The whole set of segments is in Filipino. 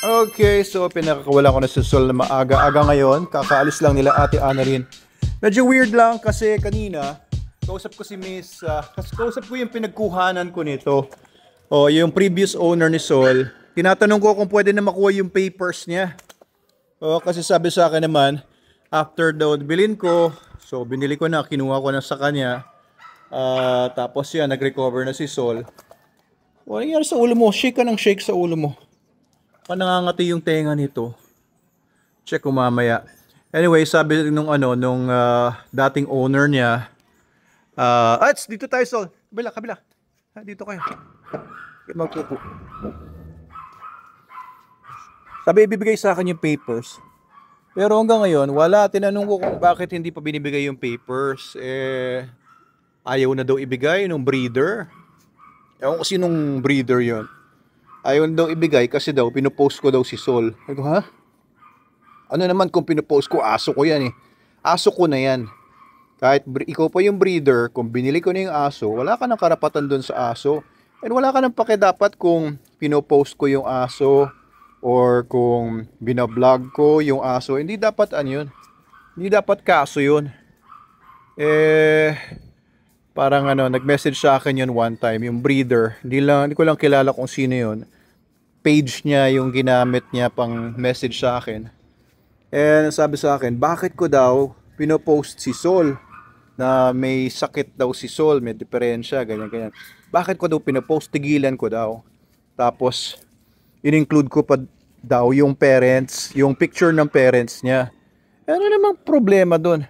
Okay, so pinakakawala ko na si Sol na maaga-aga ngayon. Kakaalis lang nila Ate Ana rin. Medyo weird lang kasi kanina, kausap ko si Miss, kausap ko yung pinagkuhanan ko nito. O, yung previous owner ni Sol. Tinatanong ko kung pwede na makuha yung papers niya. O, kasi sabi sa akin naman, after daw bilhin ko, so binili ko na, kinuha ko na sa kanya. Tapos yan, nag-recover na si Sol. O, nangyari sa ulo mo? Shake ka ng shake sa ulo mo. Nangangati yung tenga nito. Check ko mamaya. Anyway, sabi nung dating owner niya, dito tayo, Sol. Kabila. Dito kayo. Magpupo. Sabi ibibigay sa akin yung papers. Pero hanggang ngayon, wala. Tinanong ko kung bakit hindi pa binibigay yung papers. Ayaw na daw ibigay nung breeder. Ewan ko sinong breeder yon. Ayaw daw ibigay kasi daw pinopost ko daw si Sol. Ako, ha? Ano naman kung pinopost ko? Aso ko yan eh. Aso ko na yan. Kahit ikaw pa yung breeder, kung binili ko na yung aso, wala ka ng karapatan doon sa aso. And wala ka ng pakidapat kung pinopost ko yung aso or kung binablog ko yung aso. Hindi dapat yun. Hindi dapat kaso yun. Parang nag-message sa akin yun one time, yung breeder. Hindi ko lang kilala kung sino yun. Page niya yung ginamit niya pang message sa akin. And sabi sa akin, bakit ko daw pinopost si Sol na may sakit daw si Sol, may diferensya, ganyan. Bakit ko daw pinopost? Tigilan ko daw. Tapos, in-include ko pa daw yung parents, yung picture ng parents niya. Ano namang problema dun?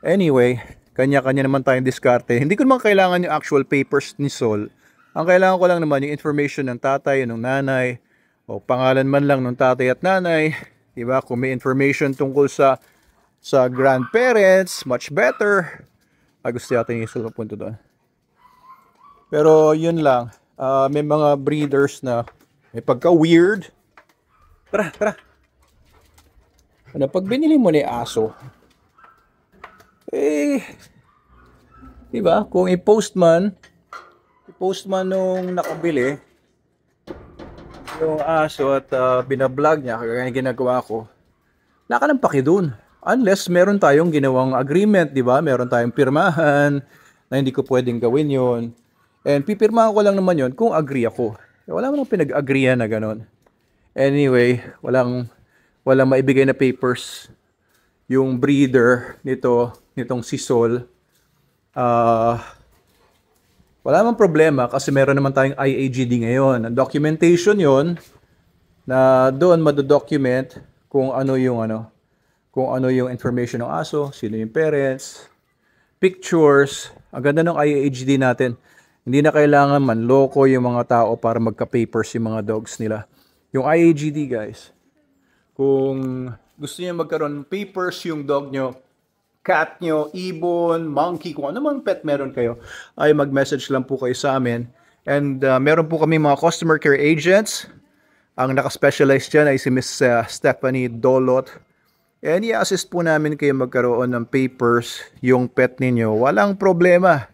Anyway, kanya-kanya naman tayong diskarte. Hindi ko naman kailangan yung actual papers ni Sol. Ang kailangan ko lang naman yung information ng tatay, ng nanay, o pangalan man lang ng tatay at nanay. Diba? Kung may information tungkol sa grandparents, much better. Gusto yata yung Sol punto doon. Pero yun lang. May mga breeders na may pagka-weird. Tara. Pag binili mo na yung aso, diba? Kung i-postman nung nakabili yung aso at binablog niya, kaya ginagawa ko, wala ka ng paki dun. Unless meron tayong ginawang agreement, di ba? Meron tayong pirmahan na hindi ko pwedeng gawin yon. And pipirmahan ko lang naman yon kung agree ako. Wala mo nang pinag-agreean na ganon. Anyway, walang maibigay na papers yung breeder nitong si Sol. Wala namang problema kasi meron naman tayong IAGD ngayon. Ang documentation yon na doon madodocument kung ano yung information ng aso, sino yung parents, pictures. Ang ganda ng IAGD natin. Hindi na kailangan manloko yung mga tao para magka-papers yung mga dogs nila. Yung IAGD, guys, kung gusto niyo magkaroon ng papers yung dog nyo, cat nyo, ibon, monkey, kung ano mang pet meron kayo, ay mag-message lang po kayo sa amin. And meron po kami mga customer care agents. Ang nakaspecialize dyan ay si Miss Stephanie Dolot. And i-assist po namin kayo magkaroon ng papers yung pet ninyo. Walang problema.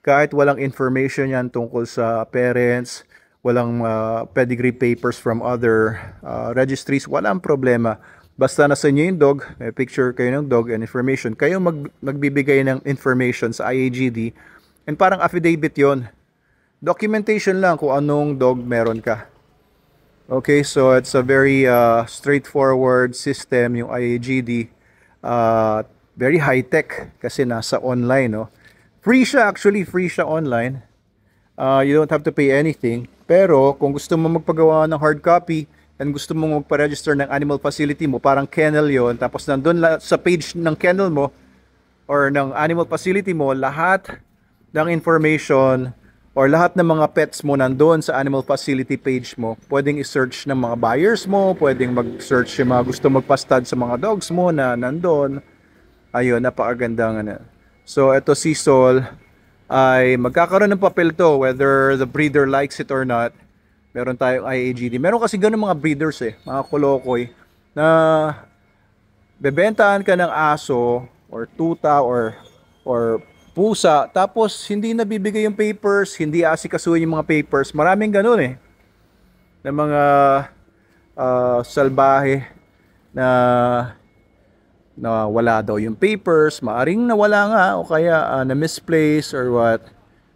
Kahit walang information yan tungkol sa parents, walang pedigree papers from other registries, walang problema. Basta nasa inyo yung dog, may picture kayo ng dog and information. Kayo magbibigay ng information sa IAGD. And parang affidavit yon. Documentation lang kung anong dog meron ka. Okay, so it's a very straightforward system yung IAGD. Very high-tech kasi nasa online. No? Free siya online. You don't have to pay anything. Pero kung gusto mo magpagawa ng hard copy, and gusto mong magpa-register ng animal facility mo, parang kennel yon, tapos nandun sa page ng kennel mo or ng animal facility mo, lahat ng information or lahat ng mga pets mo nandun sa animal facility page mo. Pwedeng i-search ng mga buyers mo, pwedeng mag-search yung mga gusto magpa-stud sa mga dogs mo na nandun. Ayun, napakagandang So, ito si Sol ay magkakaroon ng papel to, whether the breeder likes it or not. Meron tayong IAGD. Meron kasi ganun mga breeders mga kolokoy, na bebentahan ka ng aso or tuta or pusa, tapos hindi nabibigay yung papers, hindi asikasuhin yung mga papers. Maraming ganun na mga salbahe na wala daw yung papers, maaring nawala nga o kaya na misplace or what.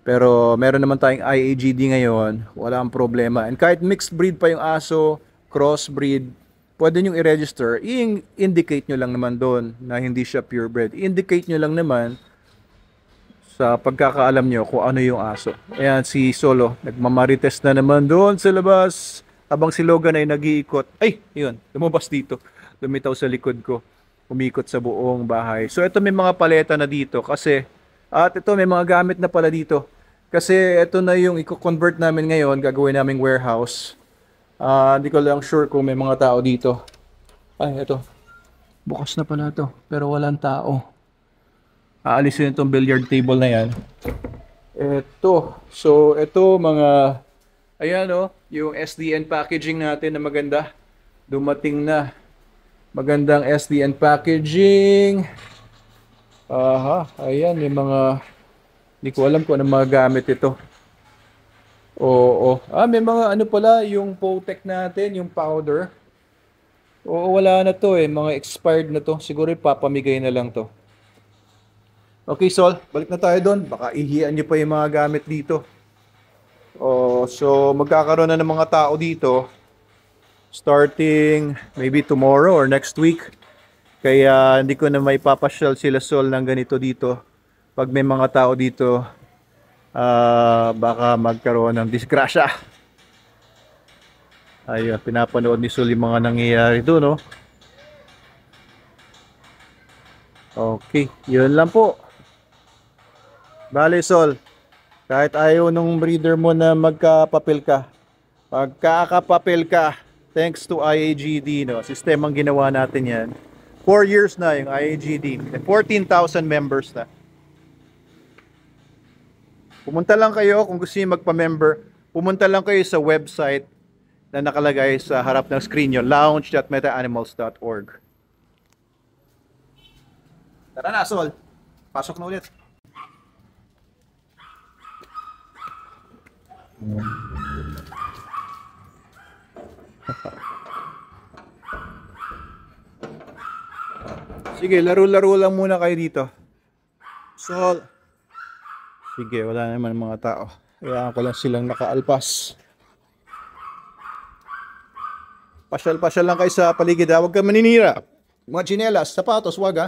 Pero meron naman tayong IAGD ngayon, wala ang problema. And kahit mixed breed pa yung aso, crossbreed, pwede nyo i-register. I-indicate nyo lang naman doon na hindi siya purebred. I-indicate nyo lang naman sa pagkakaalam nyo kung ano yung aso. Ayan, si Solo, nagmamarites na naman doon sa labas. Habang si Logan ay nag-iikot. Ay, yun, lumabas dito. Lumitaw sa likod ko. Umikot sa buong bahay. So ito may mga paleta na dito kasi, at ito may mga gamit na pala dito. Kasi ito na yung i-convert namin ngayon, gagawin naming warehouse. Hindi ko lang sure kung may mga tao dito. Ay, ito. Bukas na pala ito, pero walang tao. Aalisin itong billiard table na yan. Ito. So, ito mga, ayan o, yung SDN packaging natin na maganda. Dumating na. Magandang SDN packaging. Ayan, yung mga, hindi ko alam kung ano mga gamit ito. Oo. May mga ano pala, yung Potec natin, yung powder. Oo, wala na to eh. Mga expired na to. Siguro ipapamigay na lang to. Okay, Sol. Balik na tayo doon. Baka ihian nyo pa yung mga gamit dito. So, magkakaroon na ng mga tao dito. Starting maybe tomorrow or next week. Kaya hindi ko na may papasyal sila Sol ng ganito dito. Pag may mga tao dito, baka magkaroon ng disgrasya. Ayun, pinapanood ni Sol yung mga nangyayari doon, no? Okay, yun lang po. Bale, Sol, kahit ayaw nung breeder mo na magkapapel ka, pagkakapapel ka, thanks to IAGD, no? Sistemang ginawa natin yan. 4 years na yung IAGD. 14,000 members na. Pumunta lang kayo kung gusto niyo magpa-member. Pumunta lang kayo sa website na nakalagay sa harap ng screen nyo, lounge.metaanimals.org. Tara na, Sol. Pasok na ulit. Sige, laro-laro lang muna kayo dito. Sol. Sige, wala naman mga tao. Kailangan ko lang silang nakaalpas. Pasyal-pasyal lang kayo sa paligid ha. Huwag ka maninira. Mga tsinelas, sapatos, wag ha.